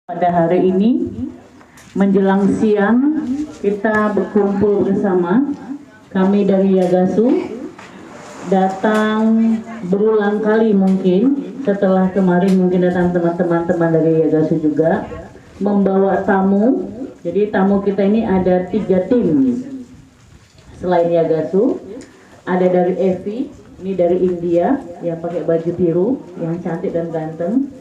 Pada hari ini menjelang siang kita berkumpul bersama. Kami dari Yagasu datang berulang kali mungkin setelah kemarin mungkin datang teman-teman dari Yagasu juga membawa tamu. Jadi tamu kita ini ada 3 tim selain Yagasu. Ada dari Evi, ini dari India yang pakai baju biru yang cantik dan ganteng.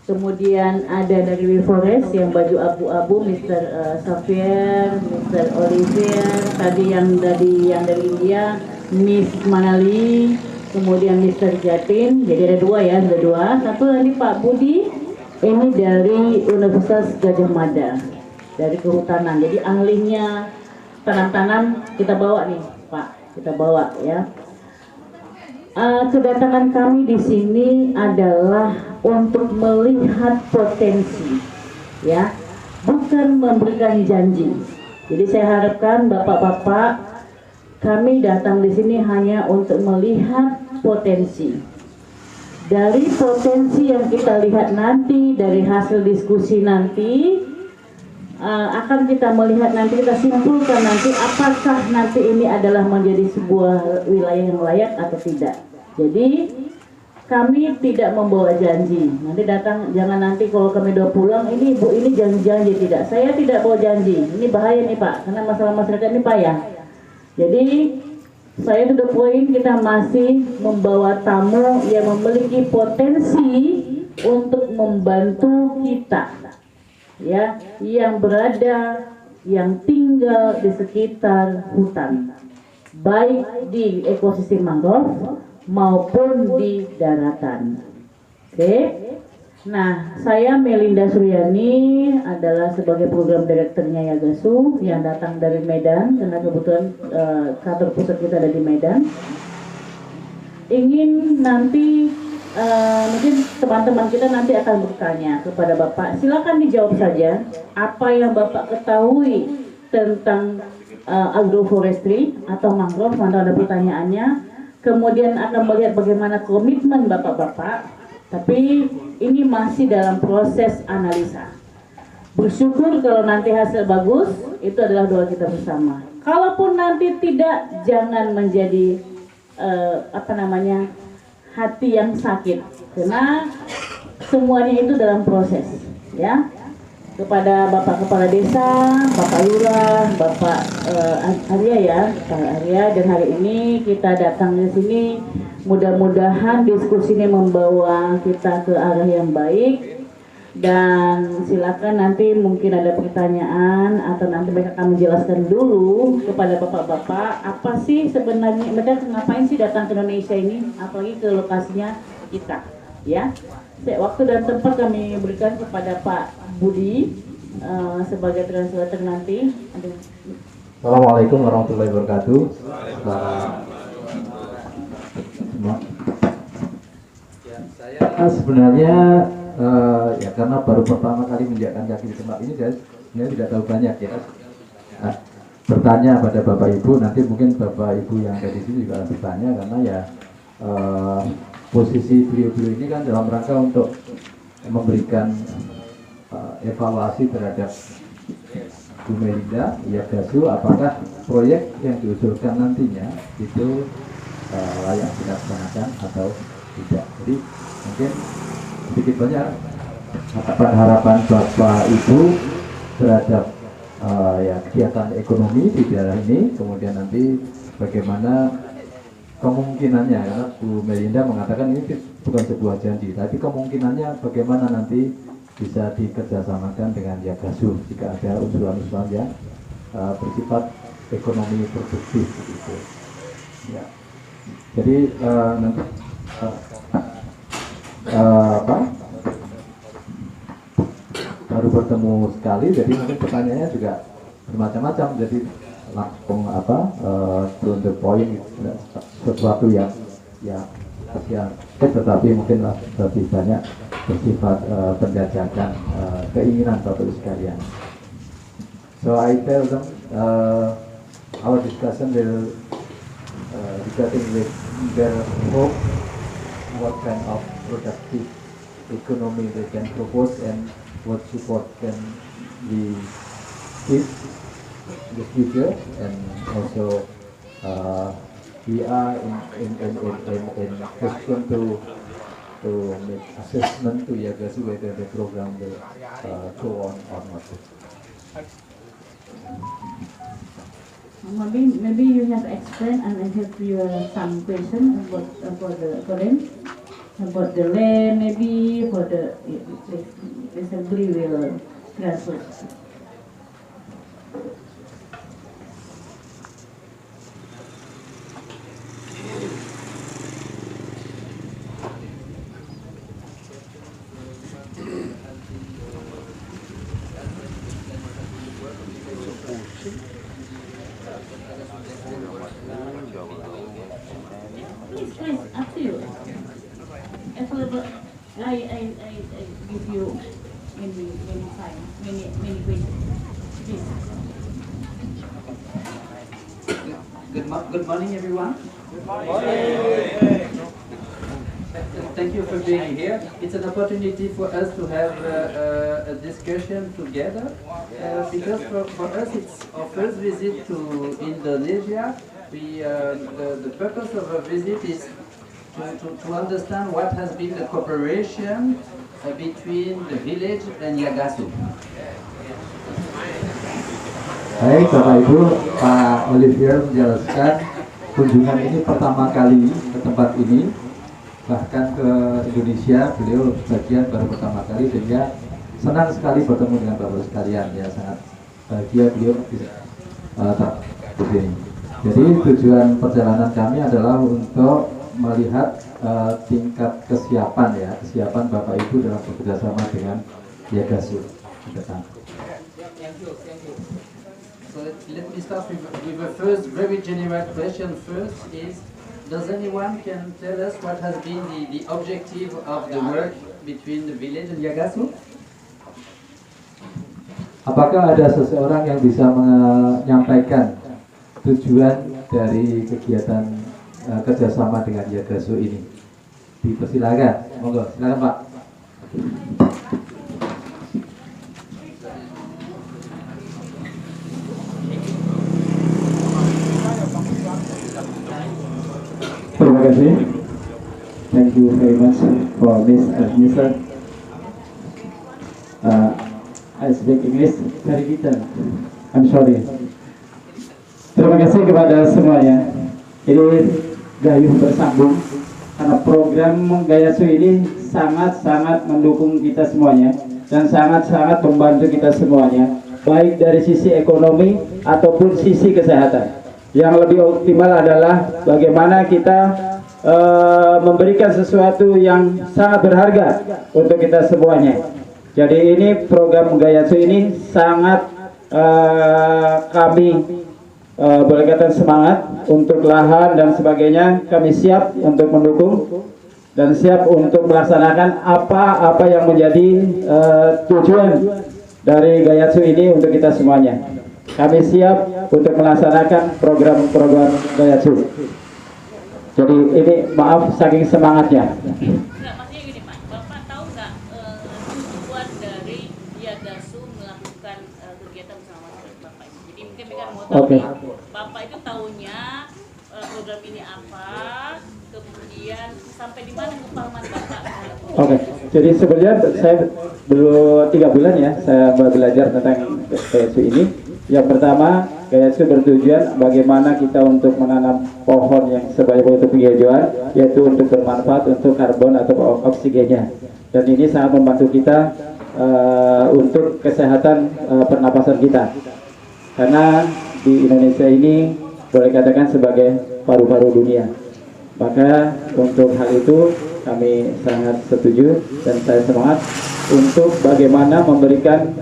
Kemudian ada dari WeForest yang baju abu-abu, Mr. Xavier, Mr. Olivier, tadi yang dari India, Miss Manali, kemudian Mr. Jatin. Jadi ada 2 ya, ada 2. Satu lagi Pak Budi, ini dari Universitas Gajah Mada, dari kehutanan. Jadi ahlinya tanam-tanam kita bawa nih, Pak, kita bawa ya. Kedatangan kami di sini adalah untuk melihat potensi, ya, bukan memberikan janji. Jadi saya harapkan bapak-bapak, kami datang di sini hanya untuk melihat potensi. Dari potensi yang kita lihat nanti, dari hasil diskusi nanti, akan kita melihat nanti, kita simpulkan nanti apakah nanti ini adalah menjadi sebuah wilayah yang layak atau tidak. Jadi kami tidak membawa janji. Nanti datang, jangan nanti kalau kami udah pulang, ini Bu ini janji-janji. Tidak, saya tidak bawa janji. Ini bahaya nih Pak, karena masalah masyarakat ini payah. Jadi saya sudah poin, kita masih membawa tamu yang memiliki potensi untuk membantu kita, ya, yang berada, yang tinggal di sekitar hutan, baik di ekosistem mangrove maupun di daratan. Oke. Nah, saya Melinda Suryani adalah sebagai program direkturnya Yagasu yang datang dari Medan, karena kebetulan kantor pusat kita ada di Medan. Ingin nanti mungkin teman-teman kita nanti akan bertanya kepada Bapak. Silakan dijawab saja apa yang Bapak ketahui tentang agroforestry atau mangrove. Mana ada pertanyaannya? Kemudian akan melihat bagaimana komitmen bapak-bapak, tapi ini masih dalam proses analisa. Bersyukur kalau nanti hasil bagus, itu adalah doa kita bersama. Kalaupun nanti tidak, jangan menjadi hati yang sakit, karena semuanya itu dalam proses, ya. Kepada Bapak Kepala Desa, Bapak Lurah, Bapak Arya ya, Pak Arya, dan hari ini kita datang di sini, mudah-mudahan diskusi ini membawa kita ke arah yang baik. Dan silakan nanti mungkin ada pertanyaan atau nanti mereka akan menjelaskan dulu kepada bapak-bapak apa sih sebenarnya mereka ngapain sih datang ke Indonesia ini, apalagi ke lokasinya kita, ya. Waktu dan tempat kami berikan kepada Pak Budi sebagai translator nanti. Assalamualaikum warahmatullahi wabarakatuh. Sebenarnya ya karena baru pertama kali menginjakkan kaki di tempat ini, saya sebenarnya tidak tahu banyak ya. Bertanya pada Bapak Ibu, nanti mungkin Bapak Ibu yang ada di sini juga akan bertanya, karena ya posisi beliau-beliau ini kan dalam rangka untuk memberikan evaluasi terhadap Bu Melinda Yagasu, apakah proyek yang diusulkan nantinya itu layak dilaksanakan atau tidak. Jadi mungkin sedikit banyak harapan Bapak Ibu terhadap ya kegiatan ekonomi di daerah ini, kemudian nanti bagaimana kemungkinannya, karena Bu Melinda mengatakan ini bukan sebuah janji, tapi kemungkinannya bagaimana nanti bisa dikerjasamakan dengan Yagasu jika ada usulan-usulan yang bersifat ekonomi produktif gitu. Ya. Jadi nanti baru bertemu sekali, jadi mungkin pertanyaannya juga bermacam-macam, jadi langsung to the point, sesuatu yang tetapi mungkin lebih banyak bersifat penjajakan keinginan Bapak sekalian. So I tell them our discussion will regarding with their hope, what kind of productive economy they can propose, and what support can we give in the future, and also we are in question to make assessment to Yagasu whether the program will go on or not. Maybe you have explained and I have your some question about the for them about the land, maybe for the assembly will transfer. Please, up to you. Available. I give you many time, many questions. Please. Good morning, everyone. Thank you for being here. It's an opportunity for us to have a discussion together because for us it's our first visit to Indonesia. The purpose of our visit is to understand what has been the cooperation between the village and Yagasu. Baik, Bapak Ibu, Pak Olivier menjelaskan kunjungan ini pertama kali ke tempat ini, bahkan ke Indonesia beliau bagian baru pertama kali, sehingga senang sekali bertemu dengan Bapak sekalian, ya sangat bahagia beliau bisa di sini. Jadi tujuan perjalanan kami adalah untuk melihat tingkat kesiapan Bapak Ibu dalam bekerjasama dengan Yagasu ke depan. Thank you. So let me start with the first very general question. First is, does anyone can tell us what has been the objective of the work between the village and Yagasu? Apakah ada seseorang yang bisa menyampaikan tujuan dari kegiatan kerjasama dengan Yagasu ini? Dipersilakan, monggo, silakan Pak. Terima kasih. Thank you very much for this admission. I speak English very little. I'm sorry. Terima kasih kepada semuanya. Ini gayuh bersambung karena program Gayasu ini sangat-sangat mendukung kita semuanya dan sangat-sangat membantu kita semuanya, baik dari sisi ekonomi ataupun sisi kesehatan. Yang lebih optimal adalah bagaimana kita memberikan sesuatu yang sangat berharga untuk kita semuanya. Jadi ini program Gayasu ini sangat kami boleh katakan semangat untuk lahan dan sebagainya. Kami siap untuk mendukung dan siap untuk melaksanakan apa yang menjadi tujuan dari Gayasu ini untuk kita semuanya. Kami siap untuk melaksanakan program-program Gayasu. Jadi ini maaf saking semangatnya. Enggak, maksudnya gini Pak, Bapak tahu nggak tujuan dari Yagasu melakukan kegiatan bersama Bapak ini? Jadi mungkin mereka mau tahu nih, Bapak itu tahunya program ini apa, kemudian sampai di mana kepahaman Bapak? Oke, jadi sebenarnya saya belum 3 bulan ya, saya belajar tentang Gayasu ini. Yang pertama, Gayasu bertujuan bagaimana kita untuk menanam pohon yang sebagai bentuk penghijauan, yaitu untuk bermanfaat untuk karbon atau oksigennya. Dan ini sangat membantu kita untuk kesehatan pernapasan kita. Karena di Indonesia ini boleh katakan sebagai paru-paru dunia. Maka untuk hal itu kami sangat setuju dan saya semangat untuk bagaimana memberikan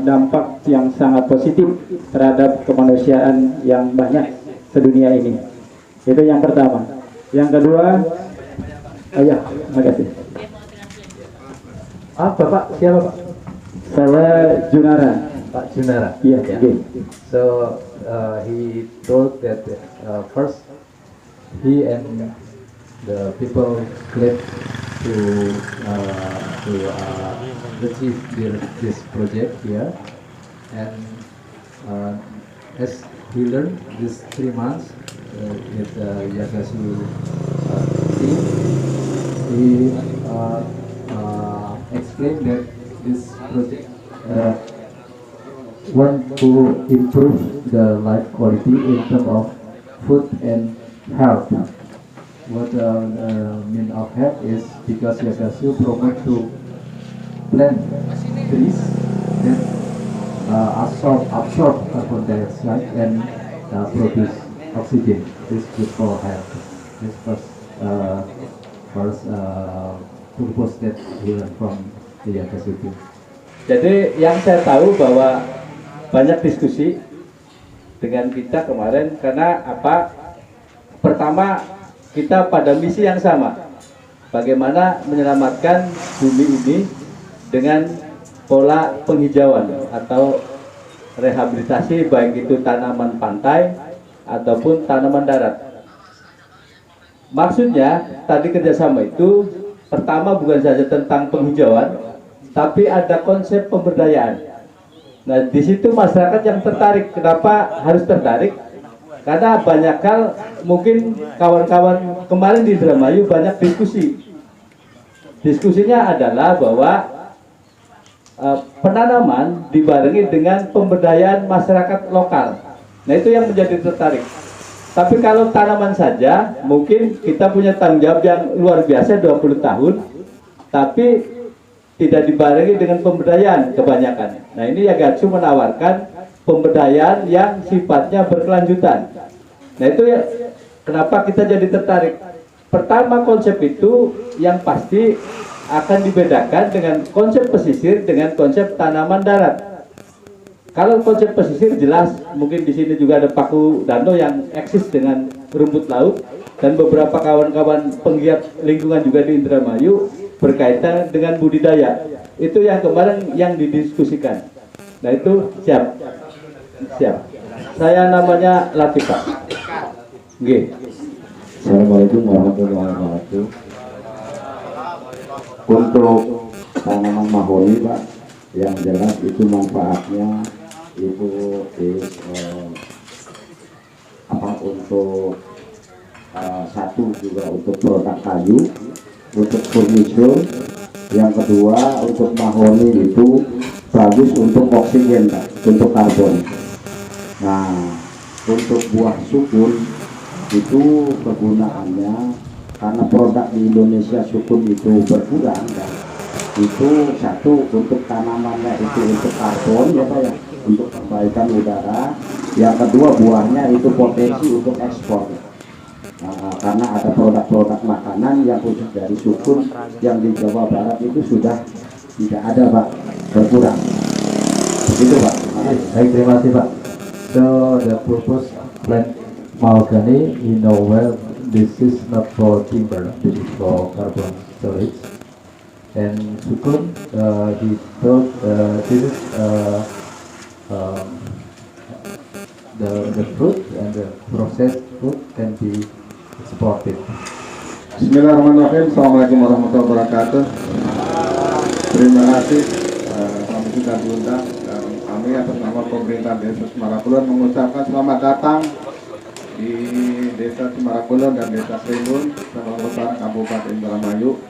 dampak yang sangat positif terhadap kemanusiaan yang banyak sedunia ini. Itu yang pertama. Yang kedua, ya, terima kasih. Bapak siapa Pak? Saya Junara. Pak Junara. Iya, Yeah. So he told that first he and the people collect to achieve this project here. And as he learned these 3 months with Yagasu team, he explained that this project want to improve the life quality in terms of food and health. What mean of health is because Yagasu promote to plant trees that absorb carbon dioxide and produce oxygen. This is good for health. This first purpose that we learn from the Yagasu. Jadi yang saya tahu bahwa banyak diskusi dengan kita kemarin karena apa? Pertama, kita pada misi yang sama. Bagaimana menyelamatkan bumi ini dengan pola penghijauan atau rehabilitasi, baik itu tanaman pantai ataupun tanaman darat. Maksudnya tadi kerjasama itu pertama bukan saja tentang penghijauan, tapi ada konsep pemberdayaan. Nah, di situ masyarakat yang tertarik. Kenapa harus tertarik? Karena banyak hal, mungkin kawan-kawan kemarin di Indramayu banyak diskusi. Diskusinya adalah bahwa penanaman dibarengi dengan pemberdayaan masyarakat lokal. Nah, itu yang menjadi tertarik. Tapi kalau tanaman saja, mungkin kita punya tanggung jawab yang luar biasa 20 tahun, tapi tidak dibarengi dengan pemberdayaan kebanyakan. Nah, ini Yagasu menawarkan pemberdayaan yang sifatnya berkelanjutan. Nah, itu ya kenapa kita jadi tertarik. Pertama, konsep itu yang pasti akan dibedakan dengan konsep pesisir dengan konsep tanaman darat. Kalau konsep pesisir jelas, mungkin di sini juga ada paku danau yang eksis dengan rumput laut, dan beberapa kawan-kawan penggiat lingkungan juga di Indramayu berkaitan dengan budidaya. Itu yang kemarin yang didiskusikan. Nah, itu siap. Saya namanya Latifah. Nggih. Assalamualaikum warahmatullahi wabarakatuh. Untuk tanaman mahoni, Pak, yang jelas itu manfaatnya itu untuk satu juga untuk produk kayu, untuk furniture. Yang kedua, untuk mahoni itu bagus untuk oksigen, Pak, untuk karbon. Nah, untuk buah sukun itu kegunaannya karena produk di Indonesia sukun itu berkurang, Pak. Itu satu untuk tanamannya itu untuk karbon, ya Pak, ya, untuk perbaikan udara. Yang kedua, buahnya itu potensi untuk ekspor. Karena ada produk-produk makanan yang khusus dari sukun yang di Jawa Barat itu sudah tidak ada, Pak, berkurang. Begitu, Pak. Baik, terima kasih, Pak. So the purpose plant mahogany, you know well, this is not for timber, this is for carbon storage. And sukun, he told this is the fruit and the processed fruit can be exported. Bismillahirrahmanirrahim. Assalamualaikum warahmatullahi wabarakatuh. Terima kasih kami sudah diundang, dan kami atas nama pemerintah Desa Semarakulon mengucapkan selamat datang di Desa Semarakulon dan Desa Keringun, Kecamatan Utara, Kabupaten Indramayu.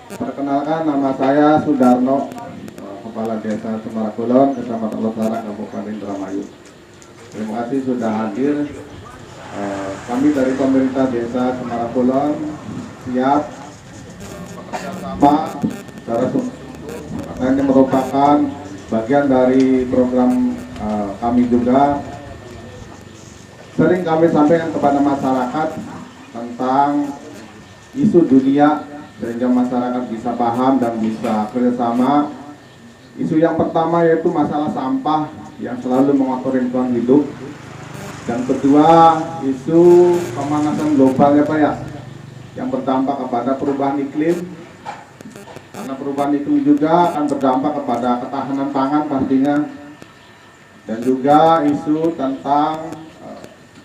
Perkenalkan, nama saya Sudarno, Kepala Desa Semarakulon, Kecamatan Utara, Kabupaten Indramayu. Terima kasih sudah hadir. Kami dari pemerintah Desa Semarakulon siap bekerjasama secara karena ini merupakan bagian dari program kami juga. Sering kami sampaikan kepada masyarakat tentang isu dunia sehingga masyarakat bisa paham dan bisa kerjasama. Isu yang pertama yaitu masalah sampah yang selalu mengotori lingkungan hidup. Dan kedua, isu pemanasan global, ya Pak, ya, yang berdampak kepada perubahan iklim. Karena perubahan iklim juga akan berdampak kepada ketahanan pangan pastinya. Dan juga isu tentang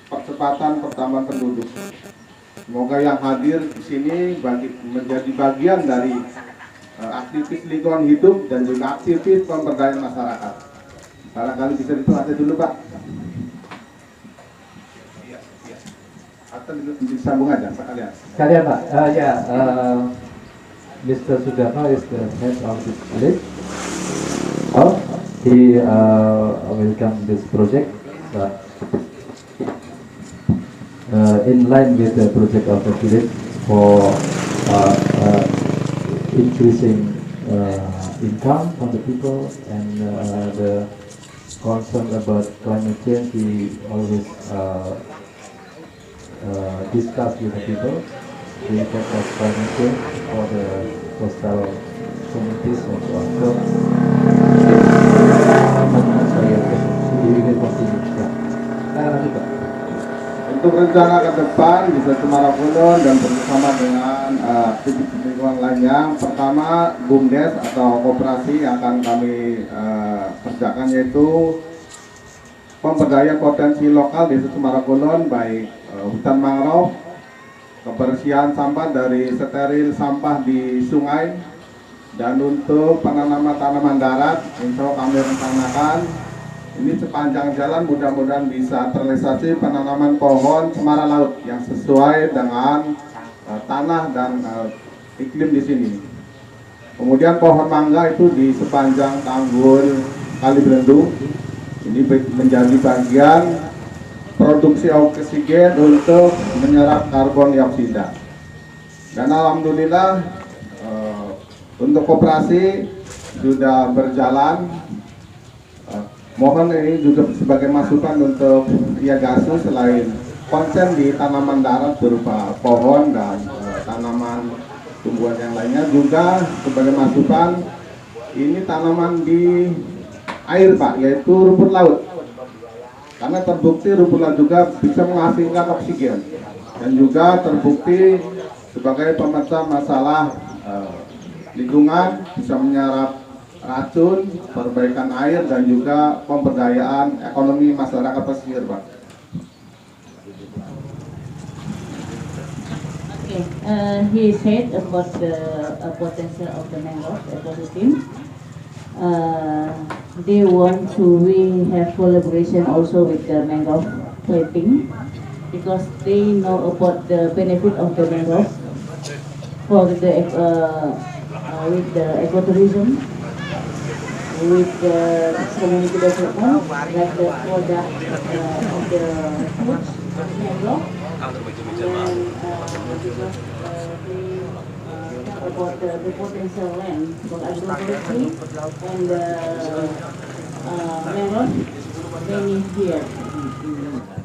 percepatan pertambahan penduduk. Semoga yang hadir di sini menjadi bagian dari aktivis lingkungan hidup dan juga aktivis pemberdayaan masyarakat. Barangkali bisa diperhatikan dulu, Pak. Atau disambung aja sekalian. Sekalian Pak, Mr. Sudarno is the head of this village. He welcome this project in line with the project of the village for increasing income from the people and the concern about climate change. He always discuss with the people the effect of climate change for the coastal communities and so on. So, untuk rencana ke depan di Semarang Kulon dan bersama dengan aktivis lingkungan lainnya, pertama BUMDes atau koperasi yang akan kami kerjakan yaitu pemberdayaan potensi lokal di Semarang Kulon, baik hutan mangrove, kebersihan sampah dari steril sampah di sungai, dan untuk penanaman tanaman darat, insya Allah kami rencanakan ini sepanjang jalan mudah-mudahan bisa terrealisasi penanaman pohon cemara laut yang sesuai dengan tanah dan iklim di sini. Kemudian pohon mangga itu di sepanjang tanggul Kali Belendung ini menjadi bagian produksi oksigen untuk menyerap karbon dioksida. Dan alhamdulillah untuk koperasi sudah berjalan. Mohon ini juga sebagai masukan untuk IAGASU, selain konsen di tanaman darat berupa pohon dan tanaman tumbuhan yang lainnya, juga sebagai masukan ini tanaman di air Pak, yaitu rumput laut. Karena terbukti rumput laut juga bisa menghasilkan oksigen dan juga terbukti sebagai pemecah masalah lingkungan, bisa menyerap racun, perbaikan air, dan juga pemberdayaan ekonomi masyarakat pesisir, Pak. Okay, he said about the potential of the mangrove ecosystem. They want to have collaboration also with the mangrove planting because they know about the benefit of the mangrove for the with the ecotourism, with the community development, like the product of the food mangrove, and about the potential land for agriculture and the mangrove many here.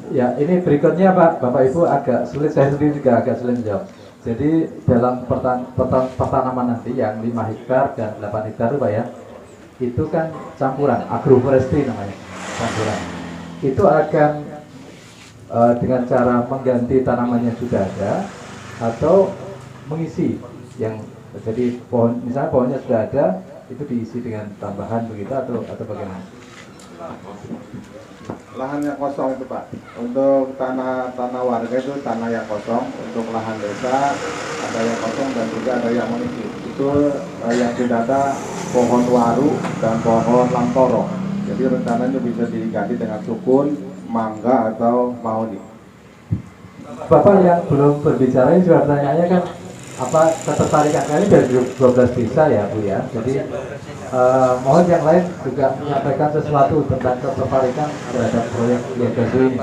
Ya, ini berikutnya Pak, Bapak Ibu agak sulit, saya sendiri juga agak sulit menjawab. Jadi dalam pertanaman nanti yang 5 hektar dan 8 hektar itu Pak ya, itu kan campuran, agroforestry namanya, campuran. Itu akan dengan cara mengganti tanaman yang sudah ada atau mengisi yang jadi pohon, misalnya pohonnya sudah ada, itu diisi dengan tambahan begitu atau bagaimana? Lahan yang kosong itu Pak, untuk tanah warga itu tanah yang kosong, untuk lahan desa ada yang kosong dan juga ada yang mengisi. Itu yang sudah ada pohon waru dan pohon langtoro. Jadi rencananya bisa diganti dengan sukun, mangga atau mahoni. Bapak yang belum berbicara ini sudah bertanya kan apa ketertarikan kali dari 12 desa ya Bu ya. Jadi mohon yang lain juga menyampaikan sesuatu tentang ketertarikan terhadap proyek IAGASU ini.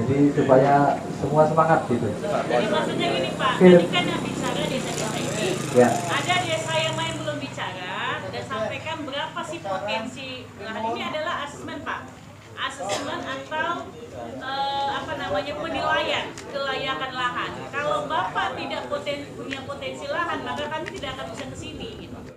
Jadi supaya semua semangat gitu. Jadi maksudnya gini Pak, tadi kan yang bicara desa-desa ini, ya. Ada desa yang lain belum bicara dan sampaikan berapa sih potensi lahan ini adalah asesmen Pak, asesmen atau penilaian kelayakan lahan. Kalau Bapak tidak punya potensi lahan, maka kami tidak akan bisa ke sini. Gitu.